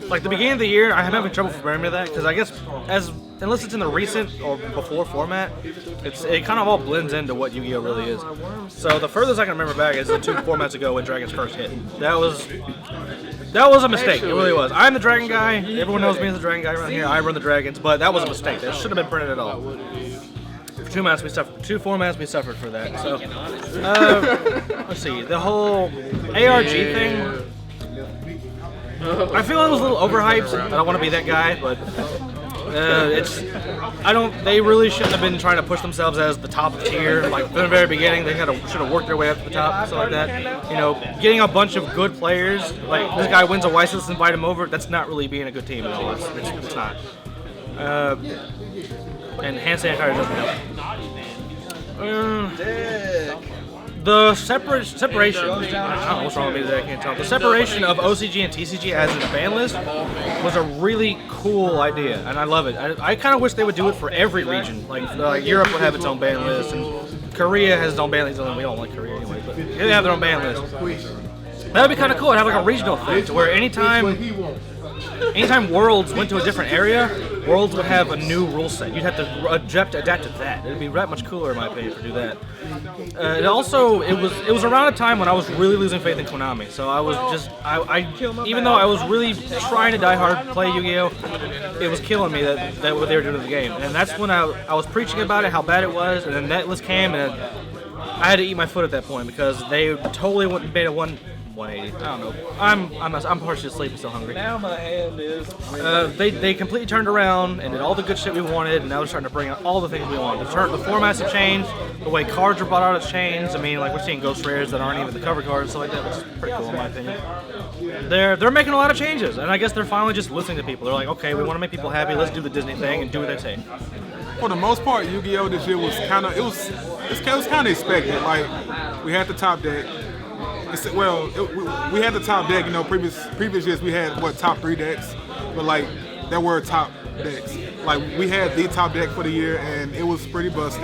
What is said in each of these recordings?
like the beginning of the year, I'm having trouble remembering that because I guess unless it's in the recent or before format, it kind of all blends into what Yu-Gi-Oh really is. So the furthest I can remember back is the 2 formats ago when Dragons first hit. That was a mistake. It really was. I'm the Dragon guy. Everyone knows me as the Dragon guy around here. I run the Dragons, but that was a mistake. That shouldn't have been printed at all. For 2 formats we suffered for that. So let's see. The whole ARG thing. I feel it was a little overhyped. I don't want to be that guy, but they really shouldn't have been trying to push themselves as the top tier. Like from the very beginning, they should have worked their way up to the top, stuff like that. You know, getting a bunch of good players, like this guy wins a Weiss, invite him over. That's not really being a good team at all. It's not. And hand sanitizer doesn't help. The separation, I don't know what's wrong with me that I can't tell. The separation of OCG and TCG as in a ban list was a really cool idea, and I love it. I kind of wish they would do it for every region. Like Europe would have its own ban list, and Korea has its own ban list. We don't like Korea anyway, but they have their own ban list. That would be kind of cool. It'd have like a regional thing, to where anytime Worlds went to a different area, Worlds would have a new rule set. You'd have to adapt to that. It'd be that much cooler, in my opinion, to do that. It was around a time when I was really losing faith in Konami. So I was just, even though I was really trying to die hard play Yu-Gi-Oh, it was killing me that what they were doing to the game. And that's when I was preaching about it, how bad it was, and then that list came, and I had to eat my foot at that point because they totally made a 180. I don't know. I'm partially asleep and still hungry. Now my hand is. They completely turned around and did all the good shit we wanted, and now they're starting to bring out all the things we want. The formats have changed. The way cards are brought out has changed. I mean, like we're seeing ghost rares that aren't even the cover cards, so like that was pretty cool in my opinion. They're making a lot of changes, and I guess they're finally just listening to people. They're like, okay, we want to make people happy. Let's do the Disney thing and do what they say. For the most part, Yu-Gi-Oh this year was kind of expected. Like we had the top deck. We had the top deck. You know, previous years we had top 3 decks, but like there were top decks. Like we had the top deck for the year, and it was pretty busted.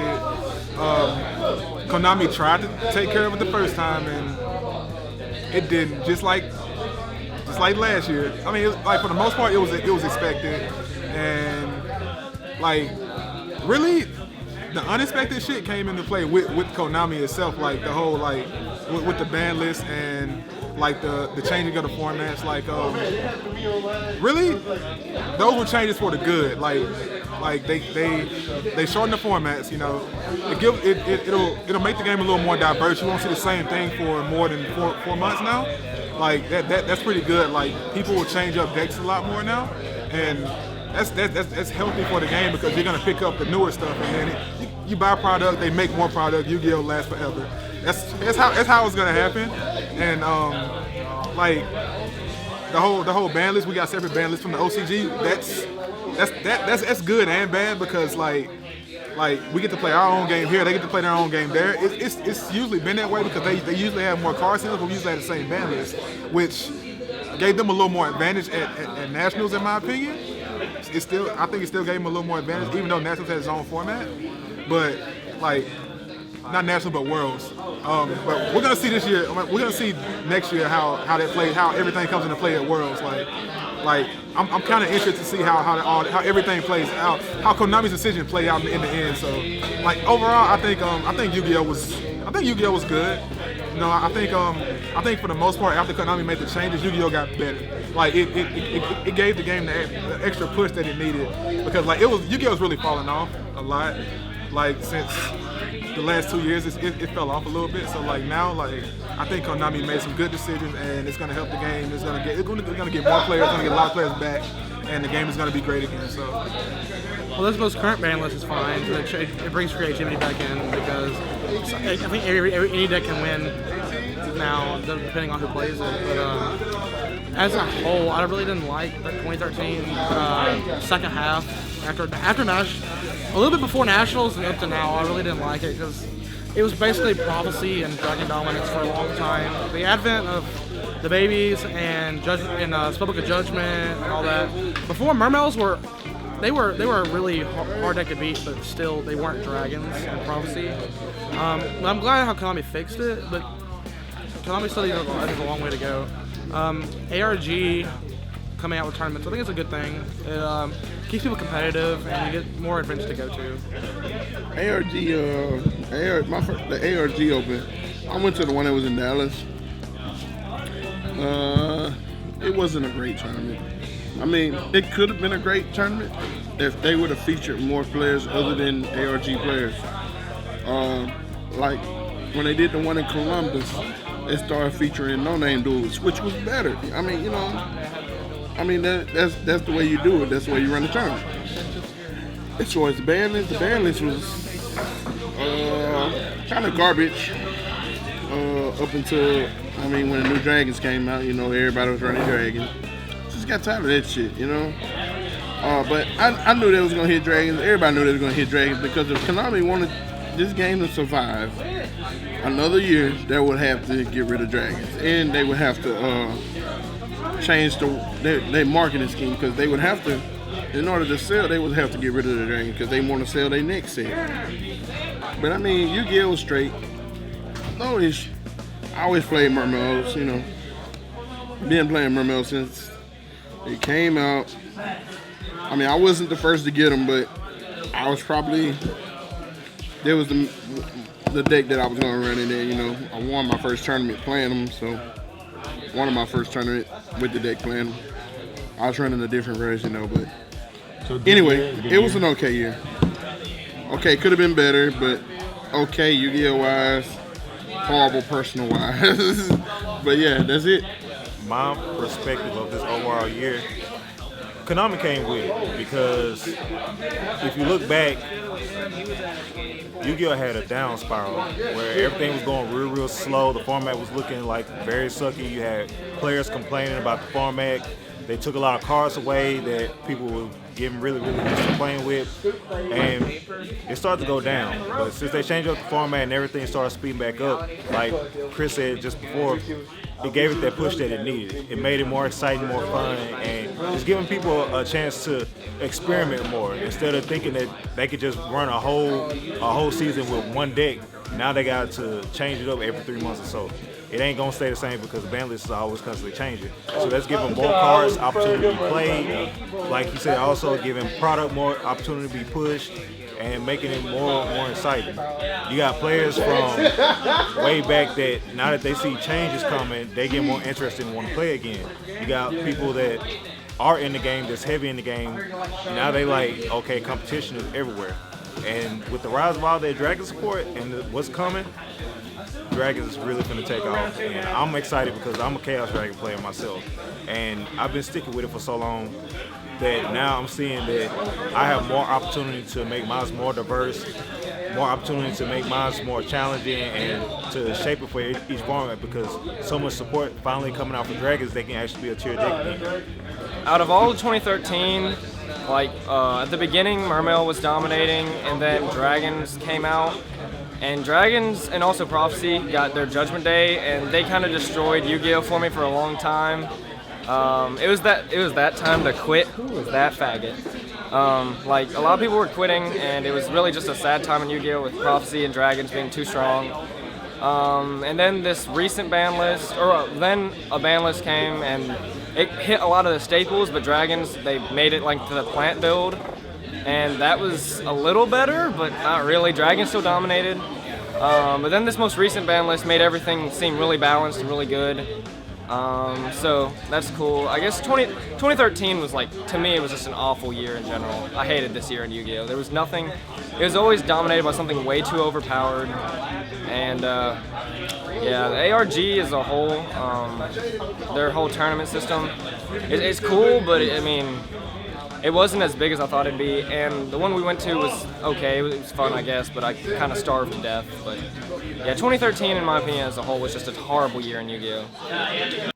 Konami tried to take care of it the first time, and it didn't. Just like last year. I mean, for the most part, it was expected, and like really. The unexpected shit came into play with Konami itself, like the whole with the ban list and like the changing of the formats. Like really, those were changes for the good. Like they shorten the formats. You know, it'll make the game a little more diverse. You won't see the same thing for more than four months now. Like that's pretty good. Like people will change up decks a lot more now, and that's healthy for the game because you're gonna pick up the newer stuff, and then you buy product, they make more product. Yu-Gi-Oh lasts forever. That's how it's gonna happen. And like the whole ban list, we got separate ban lists from the OCG. That's good and bad because like we get to play our own game here, they get to play their own game there. It's usually been that way because they usually have more cards in it, but we usually have the same ban list, which gave them a little more advantage at nationals, in my opinion. I think it still gave them a little more advantage, even though Nationals has its own format. But like, not Nationals, but Worlds. But we're gonna see this year. We're gonna see next year how that plays, how everything comes into play at Worlds. Like I'm kind of interested to see how everything plays out, how Konami's decision played out in the end. So like overall, I think Yu-Gi-Oh was good. You know, I think for the most part, after Konami made the changes, Yu-Gi-Oh got better. Like it gave the game the extra push that it needed because like Yu-Gi-Oh was really falling off a lot. Like since the last 2 years, it fell off a little bit. So like now, like I think Konami made some good decisions, and it's gonna help the game. It's gonna get more players, it's gonna get a lot of players back, and the game is gonna be great again. So. Well, this most current ban list is fine. It brings creativity back in because I think any deck can win now, depending on who plays it. But as a whole, I really didn't like the 2013 second half after Nash, a little bit before Nationals and up to now. I really didn't like it because it was basically prophecy and dragon dominance for a long time. The advent of the babies and Spellbook of Judgment and all that. Before Mermails were a really hard deck to beat, but still they weren't dragons and prophecy. But I'm glad how Konami fixed it, but Konami still has a long way to go. ARG coming out with tournaments. I think it's a good thing. It keeps people competitive, and you get more events to go to. The ARG Open, I went to the one that was in Dallas. It wasn't a great tournament. I mean, it could have been a great tournament if they would have featured more players other than ARG players. Like when they did the one in Columbus, they started featuring no-name dudes, which was better. I mean, that's the way you do it. That's the way you run the tournament. As far as the ban list was kind of garbage up until, when the new Dragons came out, everybody was running Dragons. Just got tired of that shit, But I knew they was going to hit Dragons. Everybody knew they was going to hit Dragons because if Konami wanted this game to survive another year, they would have to get rid of Dragons. And they would have to change their marketing scheme because they would have to, in order to sell, they would have to get rid of the Dragon because they want to sell their next set. But Yu-Gi-Oh! Was straight. I always played Mermelds, Been playing Mermelds since it came out. I wasn't the first to get them, but I was probably, there was the deck that I was going to run in there, I won my first tournament playing them, so one of my first tournament with the deck playing them. I was running a different version though, but anyway, it was an okay year. Okay, could have been better, but okay, Yu-Gi-Oh! Wise, horrible personal wise. But yeah, that's it. My perspective of this overall year, Konami came with it because if you look back, Yu-Gi-Oh! Had a down spiral where everything was going real slow. The format was looking like very sucky. You had players complaining about the format. They took a lot of cards away that people were getting really used to playing with, and it started to go down. But since they changed up the format and everything started speeding back up, like Chris said just before, it gave it that push that it needed. It made it more exciting, more fun, and just giving people a chance to experiment more instead of thinking that they could just run a whole season with one deck. Now they got to change it up every 3 months or so. It ain't gonna stay the same because the ban list is always constantly changing. So let's give them more cards, opportunity to be played. Like you said, also giving product more opportunity to be pushed and making it more exciting. You got players from way back that now that they see changes coming, they get more interested and want to play again. You got people that are in the game, that's heavy in the game. Now they like, okay, competition is everywhere. And with the rise of all their Dragon support and what's coming, Dragons is really going to take off. And I'm excited because I'm a Chaos Dragon player myself. And I've been sticking with it for so long that now I'm seeing that I have more opportunity to make mine more diverse, more opportunity to make mine more challenging, and to shape it for each format because so much support finally coming out for Dragons, they can actually be a tier deck again. Out of all of 2013, at the beginning, Mermail was dominating, and then Dragons came out. And Dragons and also Prophecy got their Judgment Day, and they kind of destroyed Yu-Gi-Oh! For me for a long time. It was that time to quit. Who was that faggot? A lot of people were quitting, and it was really just a sad time in Yu-Gi-Oh! With Prophecy and Dragons being too strong. And then this recent ban list, then a ban list came, and it hit a lot of the staples, but Dragons, they made it to the plant build. And that was a little better, but not really. Dragons still dominated. But then this most recent ban list made everything seem really balanced and really good. So that's cool. I guess 2013 was to me, it was just an awful year in general. I hated this year in Yu-Gi-Oh! There was nothing, it was always dominated by something way too overpowered. And yeah, the ARG as a whole, their whole tournament system, it's cool, but it wasn't as big as I thought it'd be, and the one we went to was okay. It was fun, I guess, but I kind of starved to death. But yeah, 2013, in my opinion, as a whole, was just a horrible year in Yu-Gi-Oh!